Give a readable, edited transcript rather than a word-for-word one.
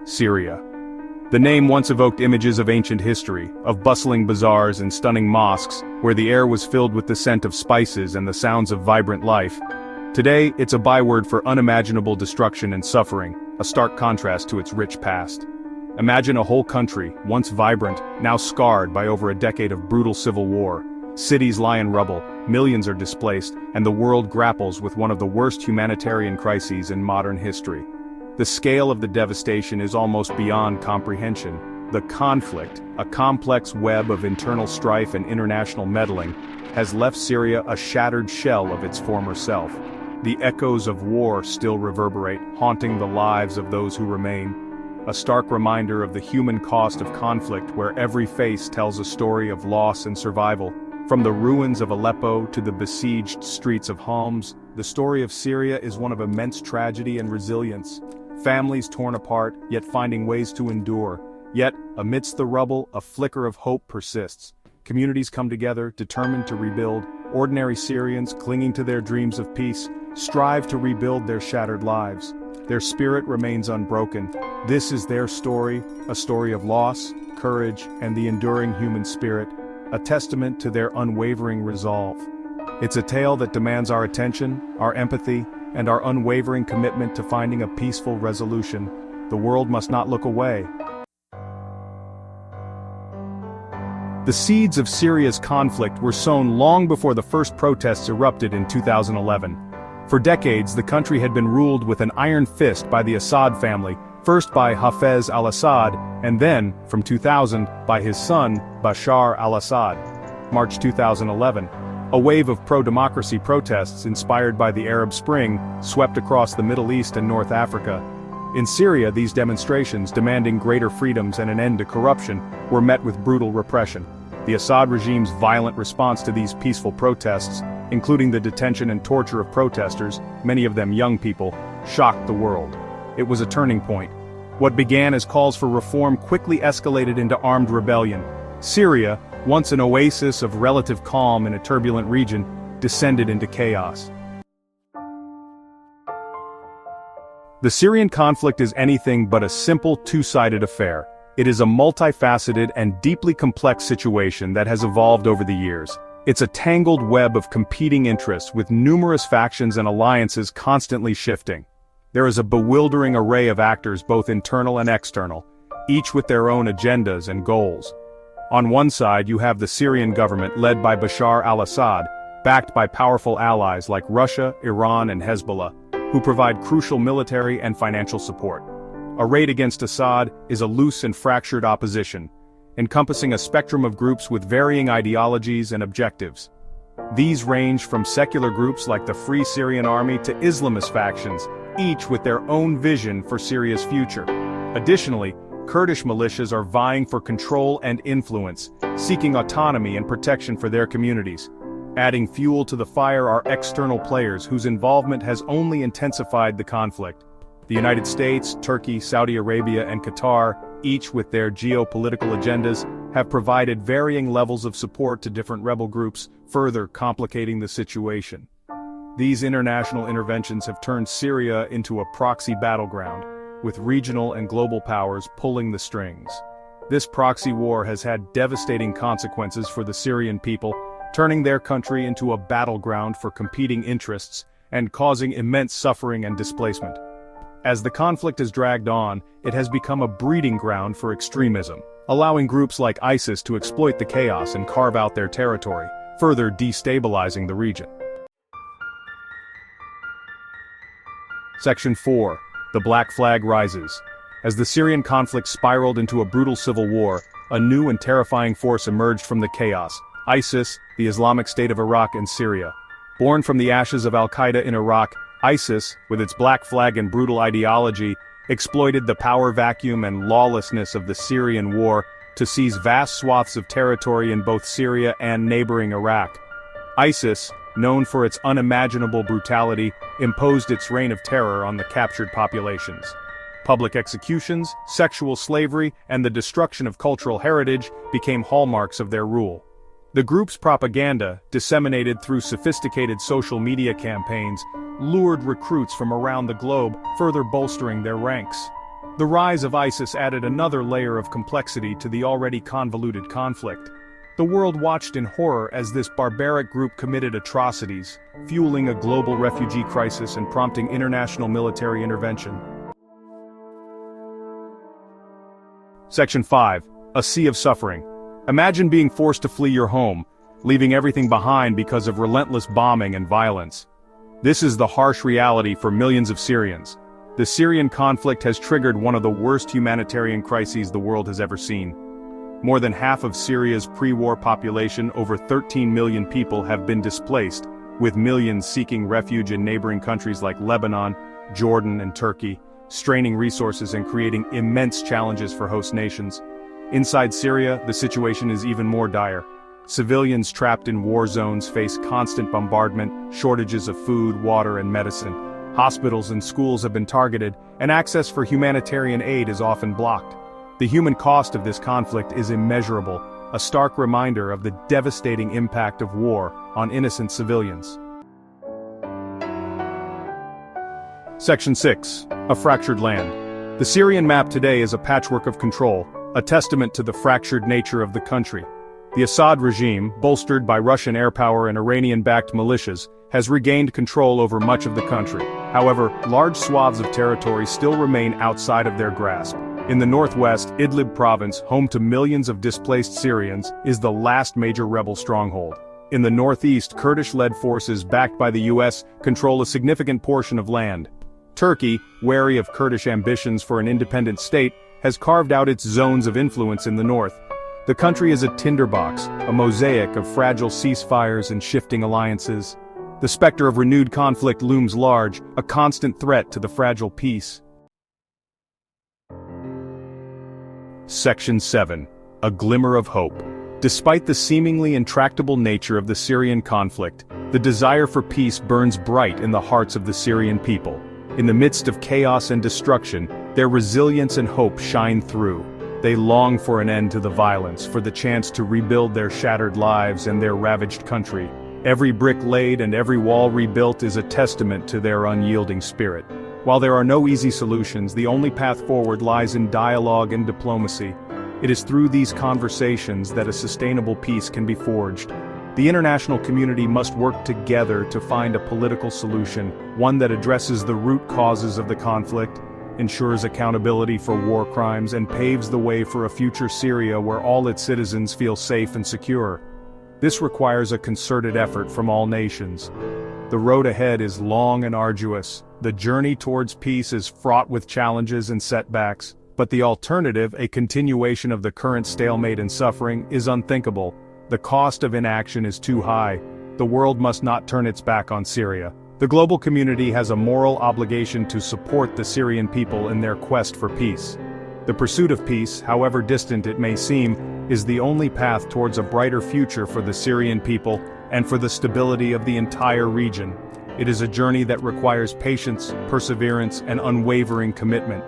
Syria. The name once evoked images of ancient history, of bustling bazaars and stunning mosques, where the air was filled with the scent of spices and the sounds of vibrant life. Today, it's a byword for unimaginable destruction and suffering, a stark contrast to its rich past. Imagine a whole country, once vibrant, now scarred by over a decade of brutal civil war. Cities lie in rubble, millions are displaced, and the world grapples with one of the worst humanitarian crises in modern history. The scale of the devastation is almost beyond comprehension. The conflict, a complex web of internal strife and international meddling, has left Syria a shattered shell of its former self. The echoes of war still reverberate, haunting the lives of those who remain. A stark reminder of the human cost of conflict where every face tells a story of loss and survival. From the ruins of Aleppo to the besieged streets of Homs, the story of Syria is one of immense tragedy and resilience. Families torn apart, yet finding ways to endure. Yet, amidst the rubble, a flicker of hope persists. Communities come together, determined to rebuild. Ordinary Syrians, clinging to their dreams of peace, strive to rebuild their shattered lives. Their spirit remains unbroken. This is their story, a story of loss, courage, and the enduring human spirit, a testament to their unwavering resolve. It's a tale that demands our attention, our empathy, and our unwavering commitment to finding a peaceful resolution. The world must not look away. The seeds of Syria's conflict were sown long before the first protests erupted in 2011. For decades, the country had been ruled with an iron fist by the Assad family, first by Hafez al-Assad, and then, from 2000, by his son, Bashar al-Assad. March 2011. A wave of pro-democracy protests inspired by the Arab Spring swept across the Middle East and North Africa. In Syria, these demonstrations, demanding greater freedoms and an end to corruption, were met with brutal repression. The Assad regime's violent response to these peaceful protests, including the detention and torture of protesters, many of them young people, shocked the world. It was a turning point. What began as calls for reform quickly escalated into armed rebellion. Syria, once an oasis of relative calm in a turbulent region, descended into chaos. The Syrian conflict is anything but a simple two-sided affair. It is a multifaceted and deeply complex situation that has evolved over the years. It's a tangled web of competing interests with numerous factions and alliances constantly shifting. There is a bewildering array of actors both internal and external, each with their own agendas and goals. On one side you have the Syrian government led by Bashar al-Assad, backed by powerful allies like Russia, Iran and Hezbollah, who provide crucial military and financial support. Arrayed against Assad is a loose and fractured opposition, encompassing a spectrum of groups with varying ideologies and objectives. These range from secular groups like the Free Syrian Army to Islamist factions, each with their own vision for Syria's future. Additionally, Kurdish militias are vying for control and influence, seeking autonomy and protection for their communities. Adding fuel to the fire are external players whose involvement has only intensified the conflict. The United States, Turkey, Saudi Arabia, and Qatar, each with their geopolitical agendas, have provided varying levels of support to different rebel groups, further complicating the situation. These international interventions have turned Syria into a proxy battleground, with regional and global powers pulling the strings. This proxy war has had devastating consequences for the Syrian people, turning their country into a battleground for competing interests and causing immense suffering and displacement. As the conflict has dragged on, it has become a breeding ground for extremism, allowing groups like ISIS to exploit the chaos and carve out their territory, further destabilizing the region. Section 4. The Black Flag rises. As the Syrian conflict spiraled into a brutal civil war, a new and terrifying force emerged from the chaos: ISIS, the Islamic State of Iraq and Syria. Born from the ashes of al-Qaeda in Iraq, ISIS, with its black flag and brutal ideology, exploited the power vacuum and lawlessness of the Syrian war to seize vast swaths of territory in both Syria and neighboring Iraq. ISIS, known for its unimaginable brutality, imposed its reign of terror on the captured populations. Public executions, sexual slavery, and the destruction of cultural heritage became hallmarks of their rule. The group's propaganda, disseminated through sophisticated social media campaigns, lured recruits from around the globe, further bolstering their ranks. The rise of ISIS added another layer of complexity to the already convoluted conflict. The world watched in horror as this barbaric group committed atrocities, fueling a global refugee crisis and prompting international military intervention. Section 5. A sea of suffering. Imagine being forced to flee your home, leaving everything behind because of relentless bombing and violence. This is the harsh reality for millions of Syrians. The Syrian conflict has triggered one of the worst humanitarian crises the world has ever seen. More than half of Syria's pre-war population, over 13 million people, have been displaced, with millions seeking refuge in neighboring countries like Lebanon, Jordan, and Turkey, straining resources and creating immense challenges for host nations. Inside Syria, the situation is even more dire. Civilians trapped in war zones face constant bombardment, shortages of food, water, and medicine. Hospitals and schools have been targeted, and access for humanitarian aid is often blocked. The human cost of this conflict is immeasurable, a stark reminder of the devastating impact of war on innocent civilians. Section 6. A fractured land. The Syrian map today is a patchwork of control, a testament to the fractured nature of the country. The Assad regime, bolstered by Russian air power and Iranian-backed militias, has regained control over much of the country. However, large swaths of territory still remain outside of their grasp. In the northwest, Idlib province, home to millions of displaced Syrians, is the last major rebel stronghold. In the northeast, Kurdish-led forces backed by the US control a significant portion of land. Turkey, wary of Kurdish ambitions for an independent state, has carved out its zones of influence in the north. The country is a tinderbox, a mosaic of fragile ceasefires and shifting alliances. The specter of renewed conflict looms large, a constant threat to the fragile peace. Section 7. A glimmer of hope. Despite the seemingly intractable nature of the Syrian conflict, the desire for peace burns bright in the hearts of the Syrian people. In the midst of chaos and destruction, their resilience and hope shine through. They long for an end to the violence, for the chance to rebuild their shattered lives and their ravaged country. Every brick laid and every wall rebuilt is a testament to their unyielding spirit. While there are no easy solutions, the only path forward lies in dialogue and diplomacy. It is through these conversations that a sustainable peace can be forged. The international community must work together to find a political solution, one that addresses the root causes of the conflict, ensures accountability for war crimes, and paves the way for a future Syria where all its citizens feel safe and secure. This requires a concerted effort from all nations. The road ahead is long and arduous. The journey towards peace is fraught with challenges and setbacks, but the alternative, a continuation of the current stalemate and suffering, is unthinkable. The cost of inaction is too high. The world must not turn its back on Syria. The global community has a moral obligation to support the Syrian people in their quest for peace. The pursuit of peace, however distant it may seem, is the only path towards a brighter future for the Syrian people and for the stability of the entire region. It is a journey that requires patience, perseverance, and unwavering commitment.